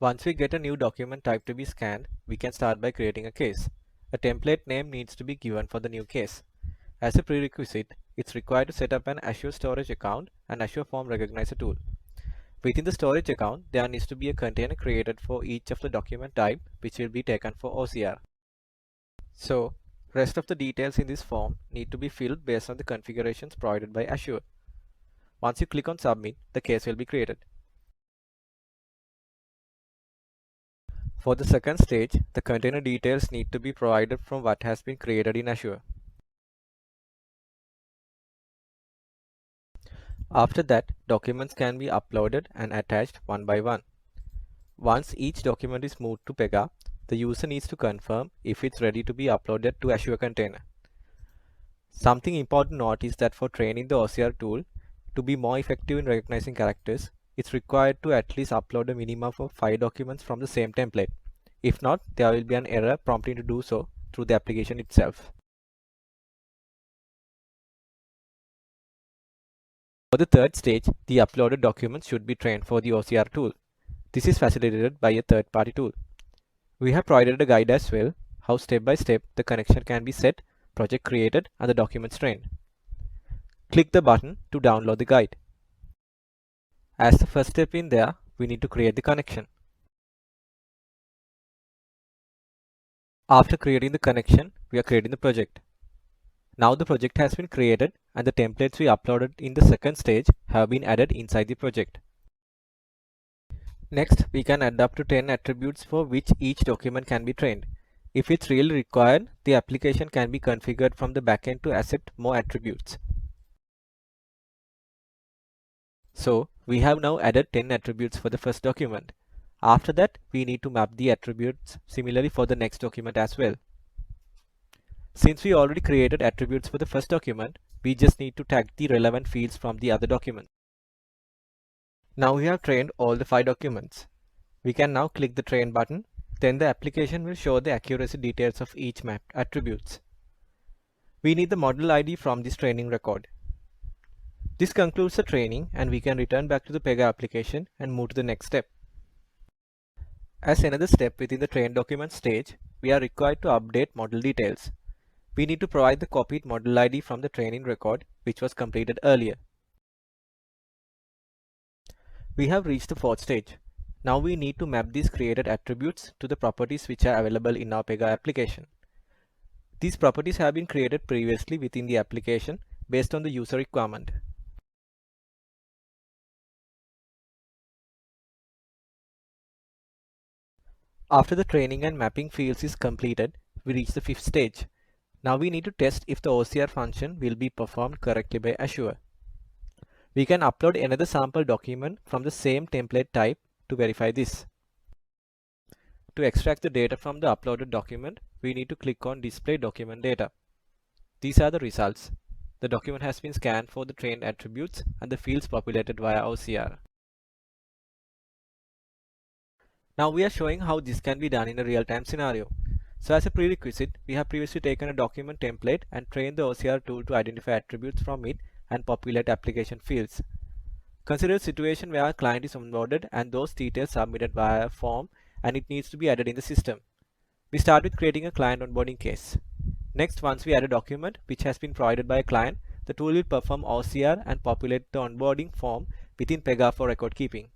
Once we get a new document type to be scanned, we can start by creating a case. A template name needs to be given for the new case. As a prerequisite, it's required to set up an Azure Storage account and Azure Form Recognizer tool. Within the storage account, there needs to be a container created for each of the document type, which will be taken for OCR. So, rest of the details in this form need to be filled based on the configurations provided by Azure. Once you click on Submit, the case will be created. For the second stage, the container details need to be provided from what has been created in Azure. After that, documents can be uploaded and attached one by one. Once each document is moved to Pega, the user needs to confirm if it's ready to be uploaded to Azure Container. Something important to note is that for training the OCR tool to be more effective in recognizing characters, it's required to at least upload a minimum of 5 documents from the same template. If not, there will be an error prompting to do so through the application itself. For the third stage, the uploaded documents should be trained for the OCR tool. This is facilitated by a third-party tool. We have provided a guide as well, how step by step the connection can be set, project created, and the documents trained. Click the button to download the guide. As the first step in there, we need to create the connection. After creating the connection, we are creating the project. Now the project has been created and the templates we uploaded in the second stage have been added inside the project. Next, we can add up to 10 attributes for which each document can be trained. If it's really required, the application can be configured from the backend to accept more attributes. So, we have now added 10 attributes for the first document. After that, we need to map the attributes similarly for the next document as well. Since we already created attributes for the first document, we just need to tag the relevant fields from the other document. Now we have trained all the 5 documents. We can now click the train button, then the application will show the accuracy details of each mapped attributes. We need the model ID from this training record. This concludes the training and we can return back to the Pega application and move to the next step. As another step within the train document stage, we are required to update model details. We need to provide the copied model ID from the training record which was completed earlier. We have reached the fourth stage. Now we need to map these created attributes to the properties which are available in our Pega application. These properties have been created previously within the application based on the user requirement. After the training and mapping fields is completed, we reach the fifth stage. Now we need to test if the OCR function will be performed correctly by Azure. We can upload another sample document from the same template type to verify this. To extract the data from the uploaded document, we need to click on Display Document Data. These are the results. The document has been scanned for the trained attributes and the fields populated via OCR. Now we are showing how this can be done in a real-time scenario. So as a prerequisite, we have previously taken a document template and trained the OCR tool to identify attributes from it and populate application fields. Consider a situation where a client is onboarded and those details submitted via a form and it needs to be added in the system. We start with creating a client onboarding case. Next, once we add a document which has been provided by a client, the tool will perform OCR and populate the onboarding form within Pega for record keeping.